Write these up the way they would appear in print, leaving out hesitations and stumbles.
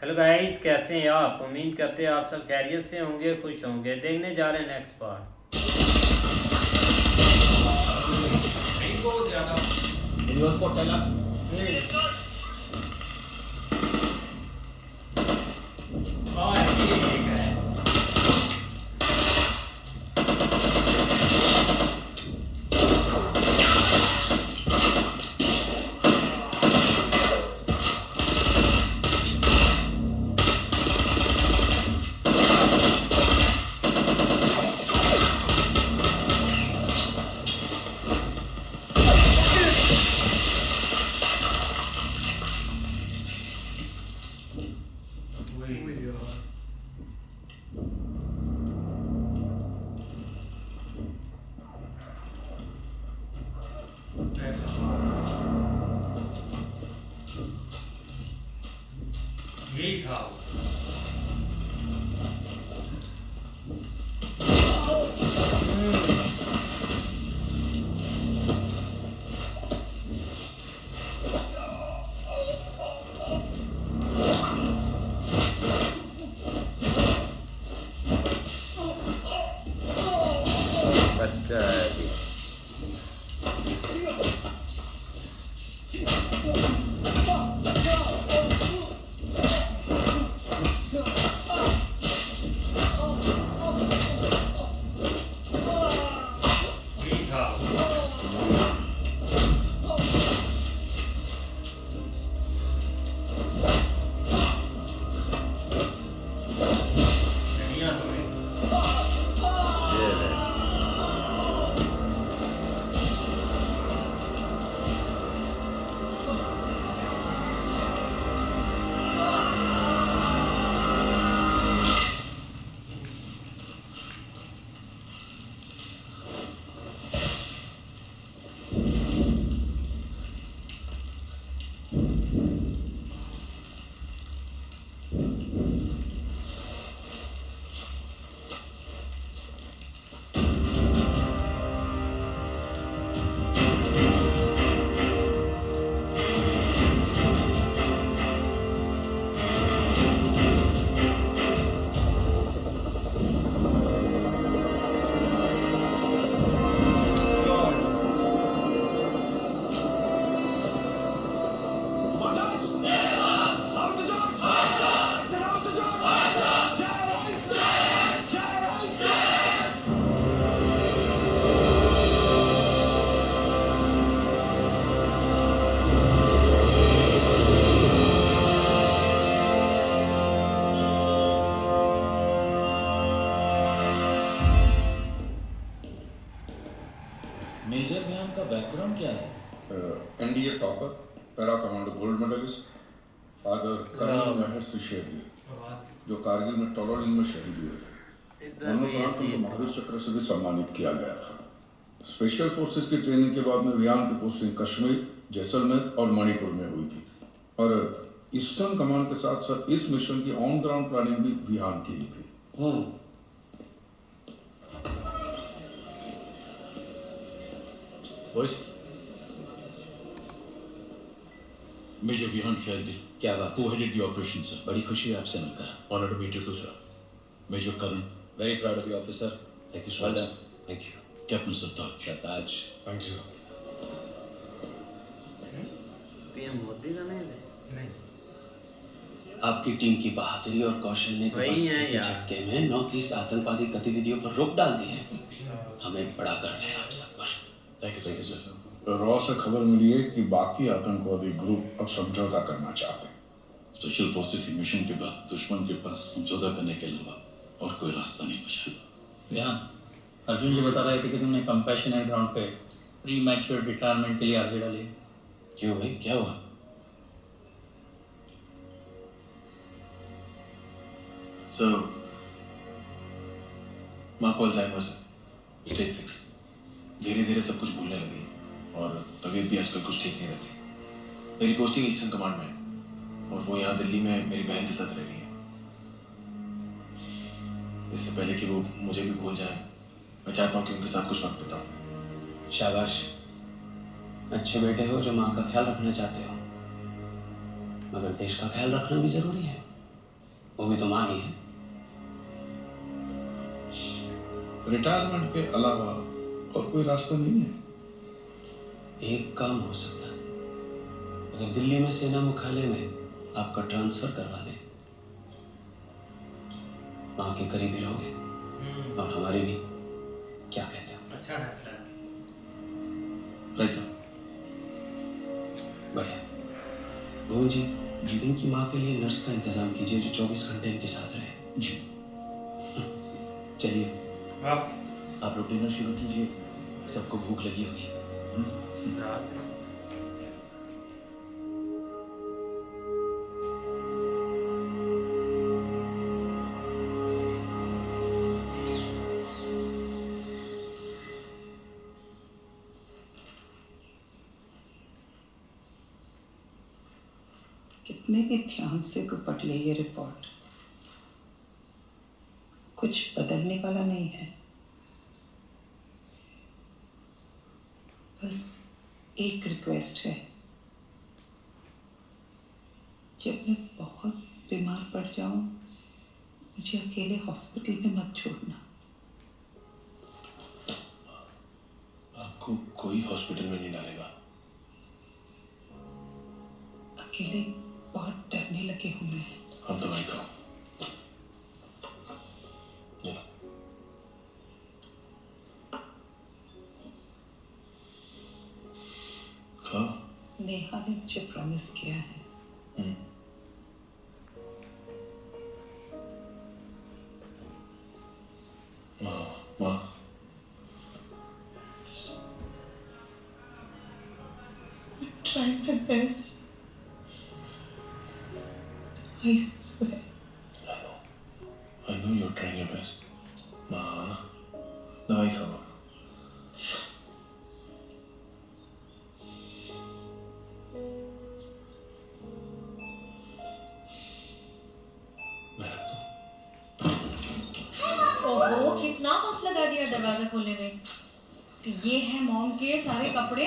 Hello guys, कैसे हैं आप? उम्मीद करते हैं आप सब खैरियत से होंगे, खुश होंगे। देखने जा रहे हैं नेक्स्ट पार्ट। Universe Portela. और ठीक है। यही था वो। बच्चा है अभी। यही था वो। दुनिया तो नहीं। ये है। मेजर ध्यान का बैकग्राउंड क्या है? NDA topper, para commando gold medalist, father colonel Maharshi Shergill, जो कारगिल में टोलोलिन में शहीद हुए थे। मरणोपरांत उनको महावीर चक्र से भी सम्मानित किया गया था। स्पेशल फोर्सेस की ट्रेनिंग के बाद में विहान की पोस्टिंग कश्मीर, जैसलमेर और मणिपुर में हुई थी। और ईस्टर्न कमांड के साथ साथ इस मिशन की ऑन ग्राउंड प्लानिंग भी विहान की ही थी। Boys, major Vihaan Shergill. क्या बात? Who headed the operation, sir? बड़ी खुशी है आपसे मिलकर। Honored to meet you too, sir. Major Karan. Very proud of you officer. Thank you so well much. Done. Thank you. Captain Sartaj. Sartaj. Thank you, sir. PM Modi का नहीं थे? नहीं। आपकी टीम की बहादुरी और कौशल ने तो वही बस है एक यार। झटके में नॉर्थ ईस्ट आतंकवादी गतिविधियों पर रोक डाल दी है। हमें बड़ा गर्व है आप सब पर। Thank you, sir. रॉ से खबर मिली है कि बाकी आतंकवादी ग्रुप अब समझौता करना चाहते हैं। स्पेशल फोर्सेस की मिशन के बाद दुश्मन के पास समझौता करने के अलावा और कोई रास्ता नहीं बचा। ध्यान, अर्जुन जी बता रहे थे कि तुमने कंपैशनेट ग्राउंड पे प्री मैच्योर रिटायरमेंट के लिए अर्जी डाली है। क्यों भाई, क्या हुआ? सर, माँ को अल्जाइमर है, स्टेज 6। धीरे धीरे सब कुछ भूलने लगी और तबीयत भी आजकल कुछ ठीक नहीं रहती। मेरी पोस्टिंग ईस्टर्न कमांड में है और वो यहाँ दिल्ली में मेरी बहन के साथ रह रही है। इससे पहले कि वो मुझे भी भूल जाए, मैं चाहता हूँ कि उनके साथ कुछ वक्त बिताऊं। शाबाश, अच्छे बेटे हो जो माँ का ख्याल रखना चाहते हो, मगर देश का ख्याल रखना भी जरूरी है। वो भी तो माँ ही है। रिटायरमेंट के अलावा और कोई रास्ता नहीं है? एक काम हो सकता है, अगर दिल्ली में सेना मुख्यालय में आपका ट्रांसफर करवा दें, माँ के करीबी रहोगे और हमारे भी। क्या कहते हो? अच्छा फैसला है। Right sir. बढ़िया। गोविंद जी, इनकी माँ के लिए नर्स का इंतजाम कीजिए जो 24 घंटे इनके साथ रहे। जी। चलिए वाह, आप लोग डिनर शुरू कीजिए, सबको भूख लगी होगी। रात है। कितने भी ध्यान से को पढ़ ले ये रिपोर्ट, कुछ बदलने वाला नहीं है। बस एक रिक्वेस्ट है, जब मैं बहुत बीमार पड़ जाऊं मुझे अकेले हॉस्पिटल में मत छोड़ना। आपको कोई हॉस्पिटल में नहीं डालेगा। अकेले बहुत डरने लगे हूं मैं। हम दवाई खाओ। ये लो। खाओ। नेहा ने मुझे प्रॉमिस किया है। माँ Trying my best. I swear. I know you're trying your best. माँ दवाई खाओ। मैं रख दूँ? ओहो, कितना वक्त लगा दिया दरवाजा खोलने में। ये है मॉम के सारे कपड़े,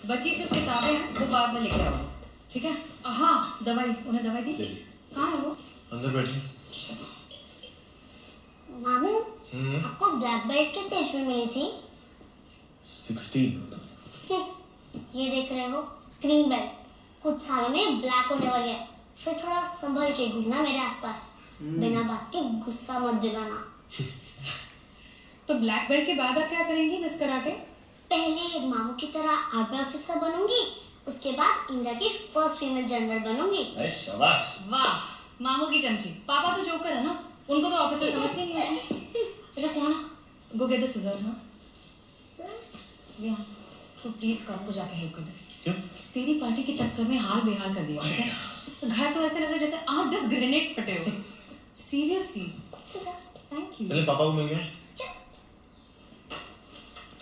बची सिर्फ किताबें हैं, वो बाद में लेके आओ, ठीक है? हाँ, दवाई, उन्हें दवाई दी? कहाँ है वो? अंदर बैठिए। मामू, आपको ब्लैक बेल्ट किस एज में मिली थी? 16। ये देख रहे हो, ग्रीन बेल्ट। कुछ सालों में ब्लैक होने वाली है। फिर थोड़ा संभल के घूमना मेरे आसपास, बिना बात के गुस्सा मत दिलाना। तो ब्लैक बेल्ट के बाद आप क्या करेंगी मिस कराटे? पहले मामू की तरह आर्मी ऑफिसर बनूंगी, उसके बाद इंडिया की फर्स्ट फीमेल जनरल बनूंगी। शाबाश। वाह, मामू की चमची। पापा तो जोकर है ना, उनको तो ऑफिसर समझते ही नहीं है। अच्छा सुहाना, गो गेट द सिजर्स। हाँ या तू प्लीज कल को जाके हेल्प कर दे। क्यों? तेरी पार्टी के चक्कर में हाल बेहाल कर दिया, ठीक है? तो घर तो ऐसे लग रहा है जैसे 8-10 ग्रेनेड फटे हो। सीरियसली। Thank you. चले पापा को मिल गया।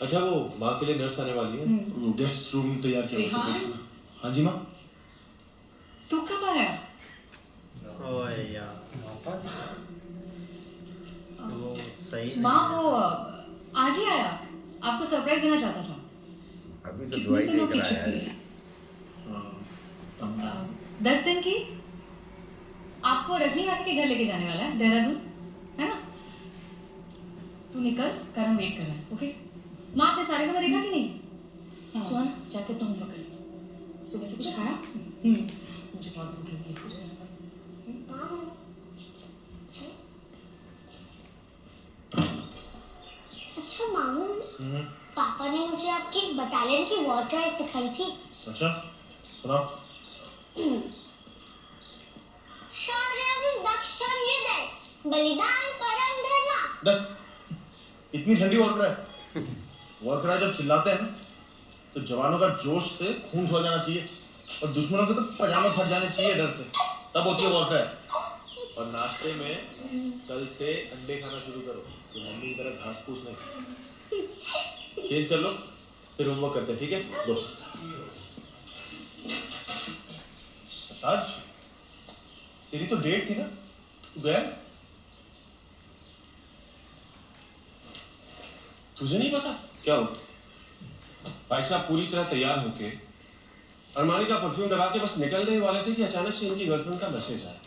अच्छा वो माँ के लिए नर्स आने वाली है, वो गेस्ट रूम तैयार किया हुआ है। हाँ जी माँ। तू कब आया? ओए यार, वो सही नहीं माँ है। वो आज ही आया, आपको सरप्राइज देना चाहता था। अभी तो कितने दवाई दिनों देख की रहा छुट्टी है। है? 10 दिन की। आपको रजनीवासी के घर लेके जाने वाला है, देहरादून, है ना? तू निकल, करम वेट कर रहा है, ओके? माँ आपने सारे को देखा कि नहीं? हाँ। सोन जाके अपना होमवर्क कर लो। सुबह से कुछ खाया? मुझे बहुत भूख लगी है, कुछ मामू, अच्छा मामू, पापा ने मुझे आपकी बटालियन की वॉर क्राई सिखाई थी। अच्छा सुनाओ। शौर्य दक्षिण युद्धे बलिदान परम धर्म। इतनी ठंडी वॉर क्राई। वॉर क्राई जब चिल्लाते हैं ना तो जवानों का जोश से खून खौल जाना चाहिए और दुश्मनों के तो पजामे फट जाने चाहिए डर से, तब होती है वॉर क्राई। और नाश्ते में कल से अंडे खाना शुरू करो, तो मम्मी की तरह घास फूस नहीं। चेंज कर लो, फिर होमवर्क करते हैं, ठीक है? दो। सताज, तेरी तो डेट थी ना, तू गया? तुझे नहीं पता क्या हो? आयशा पूरी तरह तैयार होके अरमानी का परफ्यूम लगा के बस निकलने ही वाले थे कि अचानक से इनकी गर्लफ्रेंड का मैसेज आया।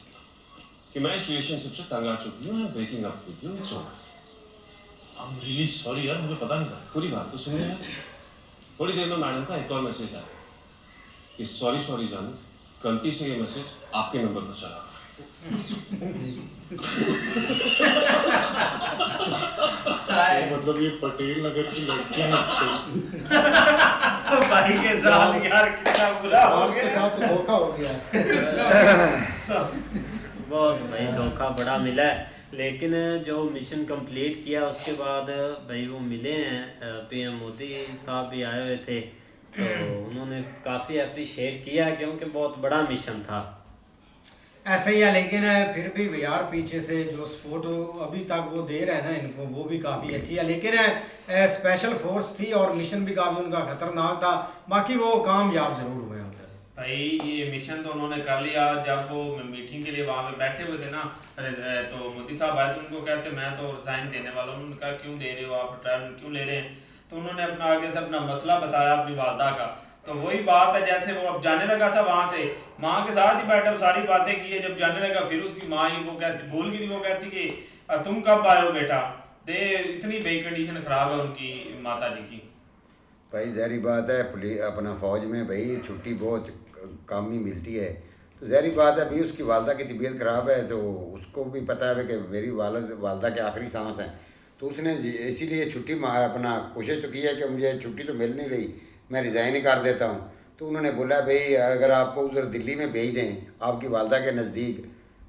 कि मैं इस रिलेशनशिप से तंग आ चुकी हूँ, मैं breaking up with you, it's over. I am really sorry यार, मुझे पता नहीं था। पूरी बात तो सुनिए यार। थोड़ी देर में मैडम का एक और मैसेज आया कि सॉरी जानू, गलती से ये मैसेज आपके नंबर पर चला तो मतलब ये पटेल नगर की लड़कियां भाई के साथ यार कितना बुरा हो आपके गया। साथ धोखा हो गया। बहुत भाई धोखा बड़ा मिला है, लेकिन जो मिशन कंप्लीट किया उसके बाद भाई वो मिले हैं, पीएम मोदी साहब भी आए हुए थे, तो उन्होंने काफ़ी अप्रिशिएट किया क्योंकि बहुत बड़ा मिशन था। ऐसे ही है, लेकिन फिर भी यार पीछे से जो सपोर्ट अभी तक वो दे रहे हैं ना इनको, वो भी काफ़ी अच्छी है। लेकिन स्पेशल फोर्स थी और मिशन भी काफ़ी उनका खतरनाक था, बाकी वो कामयाब ज़रूर हुए उधर। भाई ये मिशन तो उन्होंने कर लिया। जब वो मीटिंग के लिए वहाँ पे बैठे हुए थे ना, तो मोदी साहब आए तो उनको कहते मैं तो रिजाइन देने वाला हूँ। उन्होंने कहा क्यों दे रहे हो आप, रिटायरमेंट क्यों ले रहे हैं? तो उन्होंने अपना आगे से अपना मसला बताया अपनी वालदा का। तो वही बात है, जैसे वो अब जाने लगा था वहाँ से, माँ के साथ ही बैठा सारी बातें की है। जब जाने लगा फिर उसकी माँ ही वो कहती, बोल गई थी, वो कहती कि तुम कब आए हो बेटा? दे इतनी बे कंडीशन ख़राब है उनकी माता जी की। भाई जहरी बात है, अपना फ़ौज में भाई छुट्टी बहुत कम ही मिलती है, तो जहरी बात है भाई उसकी वालदा की तबीयत ख़राब है, तो उसको भी पता है कि मेरी वालदा के आखिरी सांस हैं, तो उसने इसीलिए छुट्टी अपना कोशिश तो की है कि मुझे छुट्टी तो मिल नहीं रही, मैं रिज़ाइन ही कर देता हूँ। तो उन्होंने बोला भाई अगर आपको उधर दिल्ली में भेज दें आपकी वालदा के नज़दीक,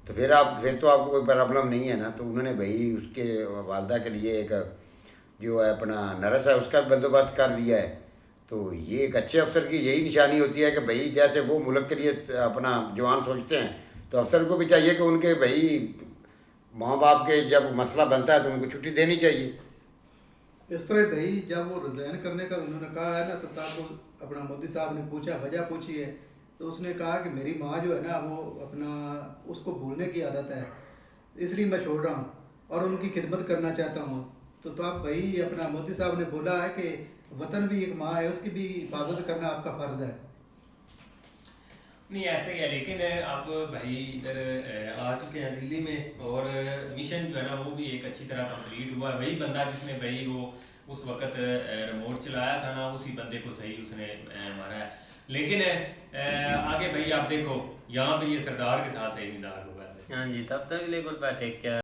तो फिर तो आपको कोई प्रॉब्लम नहीं है ना। तो उन्होंने भाई उसके वालदा के लिए एक जो है अपना नर्स है उसका भी बंदोबस्त कर दिया है। तो ये एक अच्छे अफसर की यही निशानी होती है कि भाई जैसे वो मुल्क के लिए अपना जवान सोचते हैं, तो अफसर को भी चाहिए कि उनके भाई माँ बाप के जब मसला बनता है तो उनको छुट्टी देनी चाहिए। इस तरह भाई जब वो रिजाइन करने का उन्होंने कहा है ना, तो तब अपना मोदी साहब ने पूछा, वजह पूछी है, तो उसने कहा कि मेरी माँ जो है ना वो अपना उसको भूलने की आदत है, इसलिए मैं छोड़ रहा हूँ और उनकी खिदमत करना चाहता हूँ। तो अब भाई अपना मोदी साहब ने बोला है कि वतन भी एक माँ है, उसकी भी हिफाजत करना आपका फ़र्ज़ है। नहीं ऐसे ही है, लेकिन अब भाई इधर आ चुके हैं दिल्ली में, और मिशन जो है ना वो भी एक अच्छी तरह कंप्लीट हुआ है। वही बंदा जिसने भाई वो उस वक्त रिमोट चलाया था ना, उसी बंदे को सही उसने मारा है। लेकिन आगे भाई आप देखो यहाँ पे ये सरदार के साथ सही निदान होगा। हाँ जी, तब तक लेवल पर टेक केयर।